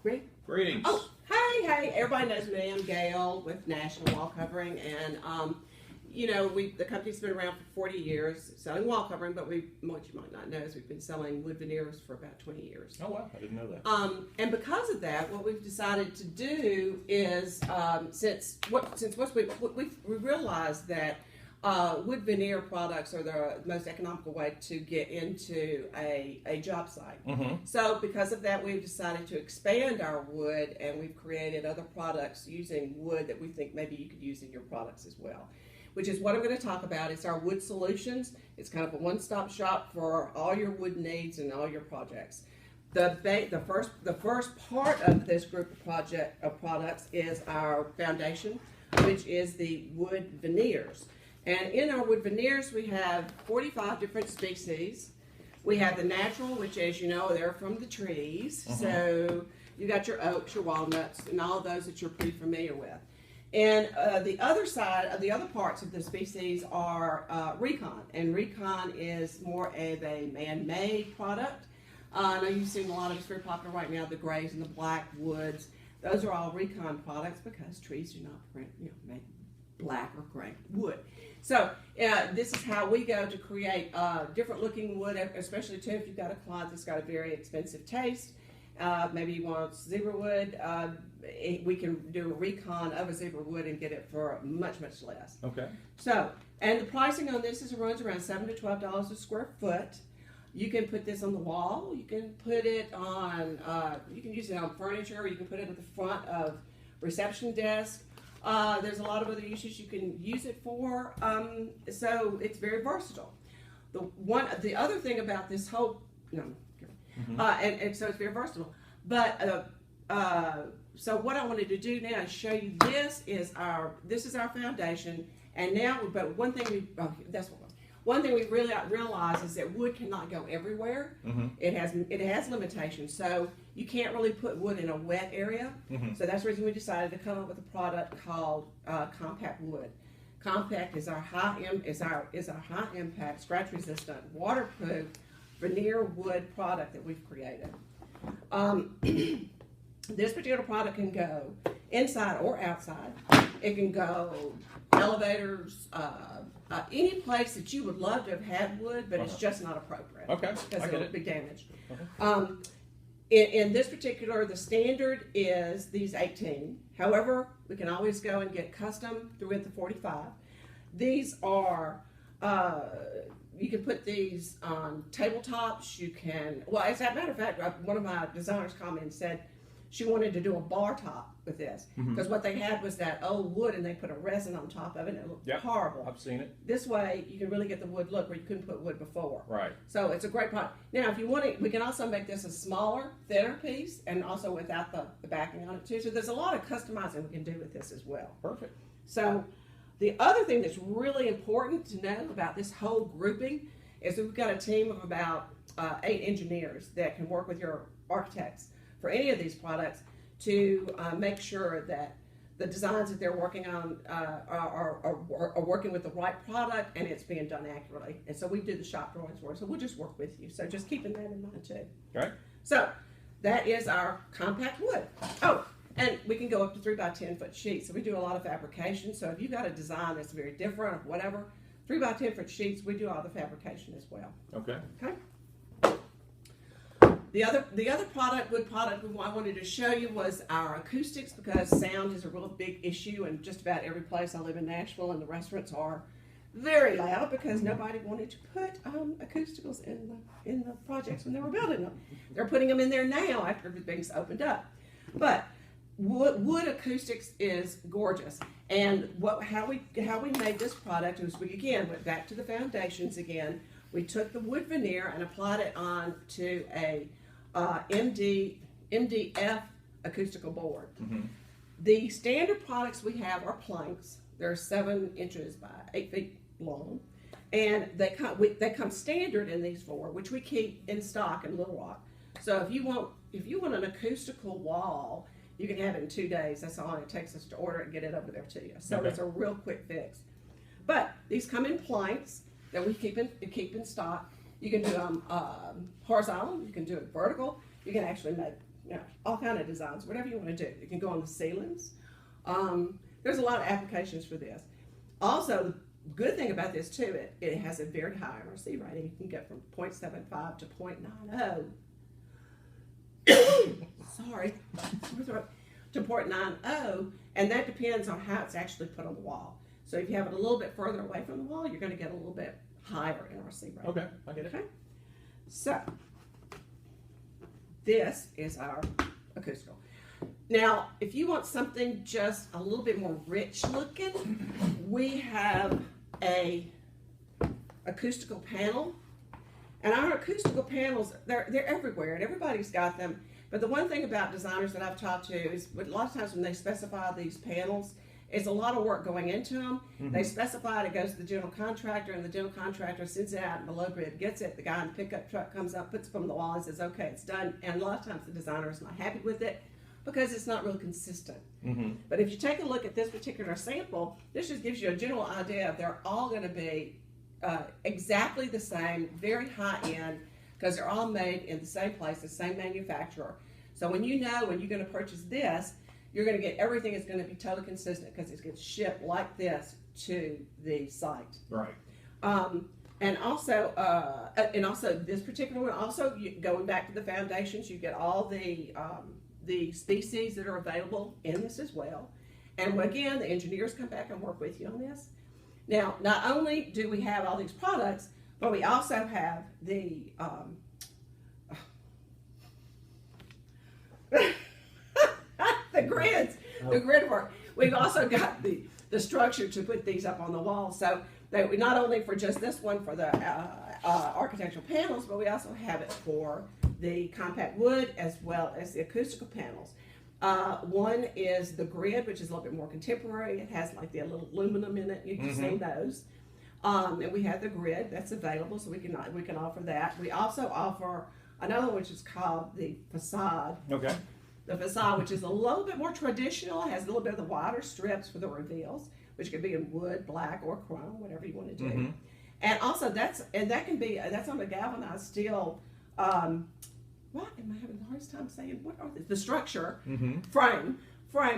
Great. Greetings. Oh, hey, everybody knows me. I'm Gail with National Wall Covering, and you know, the company's been around for 40 years selling wall covering, but what you might not know is we've been selling wood veneers for about 20 years. Oh wow, I didn't know that. And because of that, what we've decided to do is, since we realized that wood veneer products are the most economical way to get into a job site. Mm-hmm. So because of that, we've decided to expand our wood, and we've created other products using wood that we think maybe you could use in your products as well, which is what I'm going to talk about. It's our wood solutions. It's kind of a one-stop shop for all your wood needs and all your projects. The first part of this group of products is our foundation, which is the wood veneers. And in our wood veneers, we have 45 different species. We have the natural, which, as you know, they're from the trees. Mm-hmm. So you got your oaks, your walnuts, and all those that you're pretty familiar with. And the other side, the other parts of the species are recon. And recon is more of a man-made product. I know you've seen a lot of it's very popular right now, the grays and the black woods. Those are all recon products because trees do not make black or gray wood. So this is how we go to create different looking wood, especially too if you've got a client that's got a very expensive taste. Maybe you want zebra wood. We can do a recon of a zebra wood and get it for much, much less. Okay. So, and the pricing on this runs around $7 to $12 a square foot. You can put this on the wall. You can put it on, you can use it on furniture. Or you can put it at the front of reception desk. There's a lot of other uses you can use it for. So it's very versatile. The other thing about this whole, Mm-hmm. and so it's very versatile. But so what I wanted to do now is show you this is our foundation. And now, but one thing we really realize is that wood cannot go everywhere. Mm-hmm. It has limitations. So you can't really put wood in a wet area. Mm-hmm. So that's the reason we decided to come up with a product called Compact Wood. Compact is our high impact, scratch resistant, waterproof veneer wood product that we've created. This particular product can go inside or outside. It can go elevators, any place that you would love to have had wood, but it's just not appropriate. Okay, Because it'll be damaged. Okay. In this particular, the standard is these 18. However, we can always go and get custom with the 45. These are, you can put these on tabletops. You can, well, as a matter of fact, one of my designers commented and said she wanted to do a bar top with this because what they had was that old wood and they put a resin on top of it and it looked horrible. I've seen it. This way you can really get the wood look where you couldn't put wood before. Right. So it's a great product. Now if you want it, we can also make this a smaller, thinner piece and also without the backing on it too. So there's a lot of customizing we can do with this as well. Perfect. So the other thing that's really important to know about this whole grouping is that we've got a team of about 8 engineers that can work with your architects for any of these products to make sure that the designs that they're working on are working with the right product and it's being done accurately. And so we do the shop drawings for it. So we'll just work with you. So just keeping that in mind too. All right. So that is our compact wood. Oh, and we can go up to 3 by 10 foot sheets. So we do a lot of fabrication. So if you've got a design that's very different or whatever, 3 by 10 foot sheets, we do all the fabrication as well. Okay. Okay. The other wood product I wanted to show you was our acoustics because sound is a real big issue in just about every place. I live in Nashville and the restaurants are very loud because nobody wanted to put acousticals in the projects when they were building them. They're putting them in there now after everything's opened up. But wood acoustics is gorgeous. And how we made this product was we again went back to the foundations again. We took the wood veneer and applied it on to a MDF acoustical board. Mm-hmm. The standard products we have are planks. They're 7 inches by 8 feet long, and they come standard in these 4, which we keep in stock in Little Rock. So if you want an acoustical wall, you can have it in 2 days. That's all it takes us to order it and get it over there to you. So It's a real quick fix. But these come in planks that we keep in stock. You can do them horizontal. You can do it vertical. You can actually you know, all kind of designs, whatever you want to do. It can go on the ceilings. There's a lot of applications for this. Also, the good thing about this too, it has a very high MRC rating. You can get from 0.75 to 0.90. Sorry, to 0.90, and that depends on how it's actually put on the wall. So if you have it a little bit further away from the wall, you're going to get a little bit higher MRC rating. Okay, I get it. Okay, so this is our acoustical. Now, if you want something just a little bit more rich looking, we have a acoustical panel. And our acoustical panels, they're everywhere, and everybody's got them. But the one thing about designers that I've talked to is a lot of times when they specify these panels, it's a lot of work going into them. Mm-hmm. They specify it, it goes to the general contractor, and the general contractor sends it out, and below grid gets it. The guy in the pickup truck comes up, puts it from the wall, and says, okay, it's done. And a lot of times the designer is not happy with it because it's not really consistent. Mm-hmm. But if you take a look at this particular sample, this just gives you a general idea of they're all going to be exactly the same, very high end, because they're all made in the same place, the same manufacturer. So when you know when you're going to purchase this, you're going to get everything is going to be totally consistent because it gets shipped like this to the site. Right. And also this particular one, also going back to the foundations, you get all the species that are available in this as well. And again, the engineers come back and work with you on this. Now, not only do we have all these products, but we also have the the grids, the grid work. We've also got the structure to put these up on the wall. So that we not only for just this one for the architectural panels, but we also have it for the compact wood as well as the acoustical panels. One is the grid, which is a little bit more contemporary. It has like the little aluminum in it. You can see those. And we have the grid that's available, so we can offer that. We also offer another one which is called the facade. Okay. The facade, which is a little bit more traditional, has a little bit of the wider strips for the reveals, which could be in wood, black, or chrome, whatever you want to do. Mm-hmm. And also that's on the galvanized steel. What am I having the hardest time saying? What are these? The structure frame,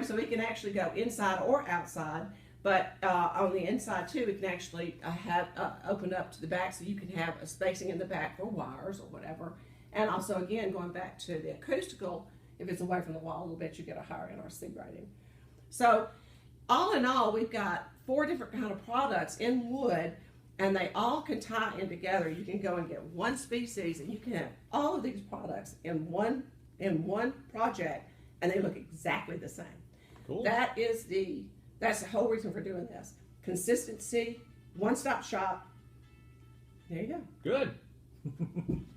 so we can actually go inside or outside. But on the inside too, we can actually have open up to the back, so you can have a spacing in the back for wires or whatever. And also, again, going back to the acoustical, if it's away from the wall a little bit, you get a higher NRC rating. So, all in all, we've got 4 different kind of products in wood, and they all can tie in together. You can go and get one species, and you can have all of these products in one project, and they look exactly the same. Cool. That's the whole reason for doing this. Consistency, one-stop shop. There you go. Good.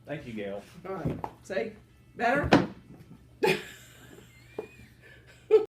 Thank you, Gail. All right. See? Better?